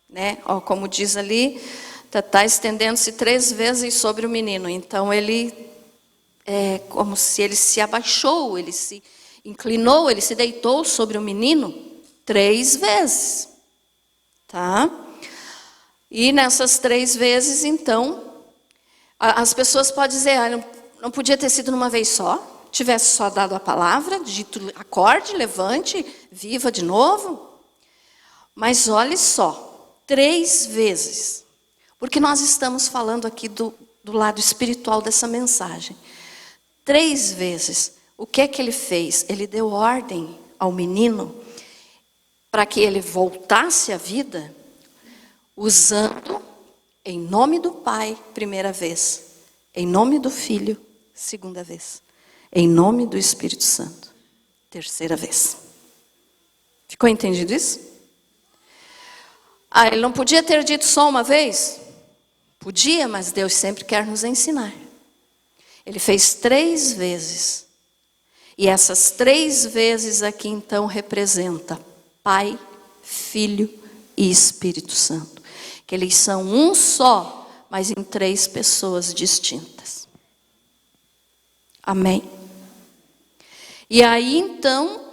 né? Ó, como diz ali, está estendendo-se 3 vezes sobre o menino. Então ele, como se ele se abaixou, ele se inclinou, ele se deitou sobre o menino 3 vezes. Tá? E nessas 3 vezes, então, as pessoas podem dizer: não podia ter sido numa vez só, tivesse só dado a palavra, dito acorde, levante, viva de novo. Mas olhe só, 3 vezes, porque nós estamos falando aqui do lado espiritual dessa mensagem. 3 vezes, o que é que ele fez? Ele deu ordem ao menino para que ele voltasse à vida, usando em nome do Pai, 1ª vez, em nome do Filho, 2ª vez, em nome do Espírito Santo, 3ª vez. Ficou entendido isso? Ele não podia ter dito só uma vez? Podia, mas Deus sempre quer nos ensinar. Ele fez 3 vezes. E essas 3 vezes aqui então representa Pai, Filho e Espírito Santo. Que eles são um só, mas em 3 pessoas distintas. Amém? E aí então,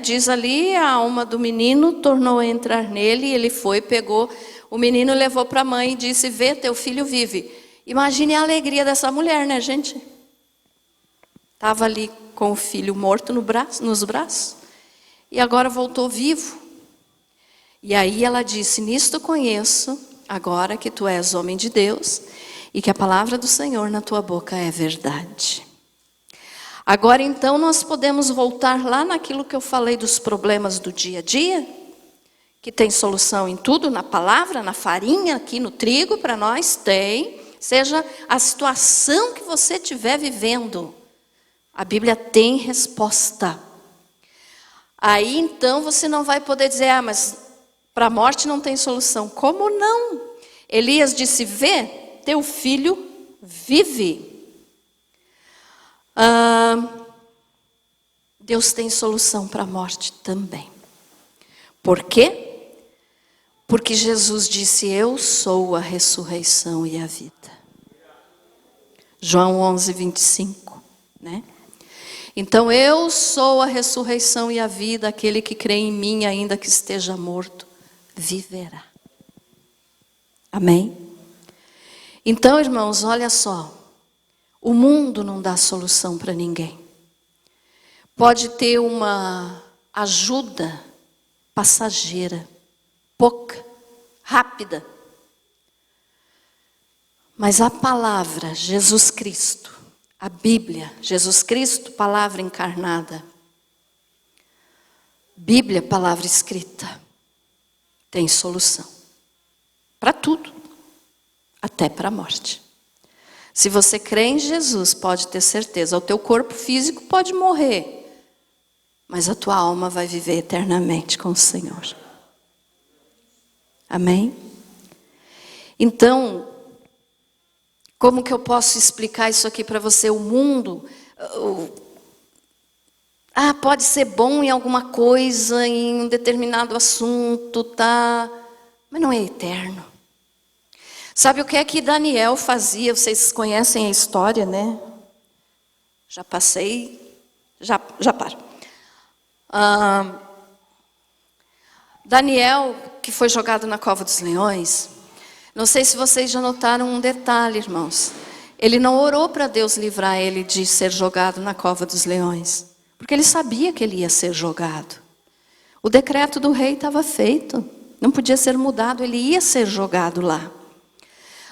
diz ali, a alma do menino tornou a entrar nele, e ele foi, pegou o menino, levou para a mãe e disse: vê, teu filho vive. Imagine a alegria dessa mulher, né, gente? Estava ali com o filho morto nos braços, e agora voltou vivo. E aí ela disse: nisto conheço agora que tu és homem de Deus, e que a palavra do Senhor na tua boca é verdade. Agora então nós podemos voltar lá naquilo que eu falei dos problemas do dia a dia, que tem solução em tudo, na palavra, na farinha, aqui no trigo, para nós tem, seja a situação que você estiver vivendo, a Bíblia tem resposta. Aí então você não vai poder dizer: mas para a morte não tem solução. Como não? Elias disse: vê, teu filho vive. Deus tem solução para a morte também. Por quê? Porque Jesus disse: eu sou a ressurreição e a vida. João 11, 25, né? Então eu sou a ressurreição e a vida, aquele que crê em mim, ainda que esteja morto, viverá. Amém? Então, irmãos, olha só, o mundo não dá solução para ninguém. Pode ter uma ajuda passageira, pouca, rápida. Mas a palavra, Jesus Cristo, a Bíblia, Jesus Cristo, palavra encarnada. Bíblia, palavra escrita. Tem solução. Para tudo. Até para a morte. Se você crê em Jesus, pode ter certeza. O teu corpo físico pode morrer. Mas a tua alma vai viver eternamente com o Senhor. Amém? Então, como que eu posso explicar isso aqui para você? O mundo pode ser bom em alguma coisa, em um determinado assunto, tá? Mas não é eterno. Sabe o que é que Daniel fazia? Vocês conhecem a história, né? Já passei, já paro. Daniel, que foi jogado na cova dos leões, não sei se vocês já notaram um detalhe, irmãos. Ele não orou para Deus livrar ele de ser jogado na cova dos leões, porque ele sabia que ele ia ser jogado. O decreto do rei estava feito, não podia ser mudado, ele ia ser jogado lá.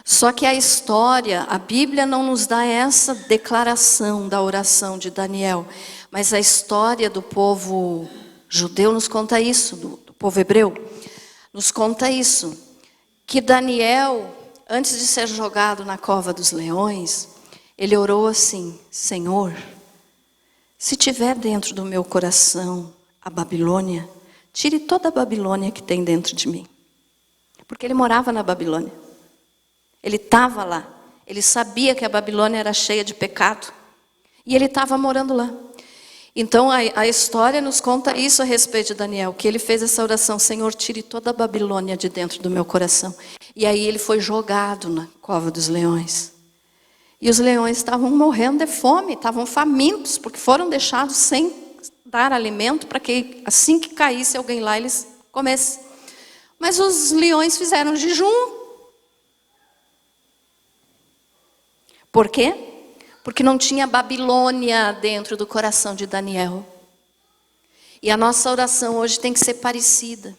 Só que a história, a Bíblia não nos dá essa declaração da oração de Daniel, mas a história do povo judeu nos conta isso, do povo hebreu, nos conta isso, que Daniel, antes de ser jogado na cova dos leões, ele orou assim: Senhor, se tiver dentro do meu coração a Babilônia, tire toda a Babilônia que tem dentro de mim. Porque ele morava na Babilônia. Ele estava lá. Ele sabia que a Babilônia era cheia de pecado. E ele estava morando lá. Então a história nos conta isso a respeito de Daniel, que ele fez essa oração: Senhor, tire toda a Babilônia de dentro do meu coração. E aí ele foi jogado na cova dos leões. E os leões estavam morrendo de fome, estavam famintos, porque foram deixados sem dar alimento para que assim que caísse alguém lá eles comessem. Mas os leões fizeram jejum. Por quê? Porque não tinha Babilônia dentro do coração de Daniel. E a nossa oração hoje tem que ser parecida.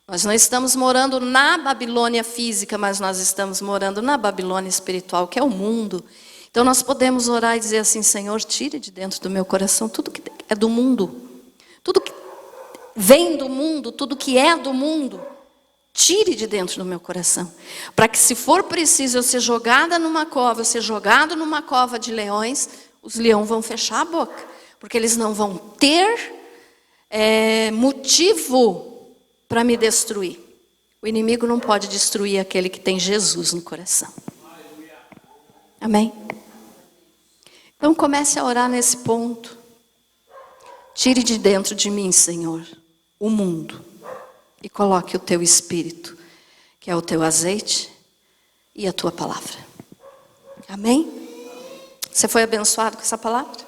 Nós não estamos morando na Babilônia física, mas nós estamos morando na Babilônia espiritual, que é o mundo. Então nós podemos orar e dizer assim: Senhor, tire de dentro do meu coração tudo que é do mundo. Tudo que vem do mundo, tudo que é do mundo. Tire de dentro do meu coração. Para que, se for preciso eu ser jogada numa cova, eu ser jogado numa cova de leões, os leões vão fechar a boca. Porque eles não vão ter motivo para me destruir. O inimigo não pode destruir aquele que tem Jesus no coração. Amém? Então comece a orar nesse ponto. Tire de dentro de mim, Senhor, o mundo. E coloque o teu espírito, que é o teu azeite e a tua palavra. Amém? Você foi abençoado com essa palavra?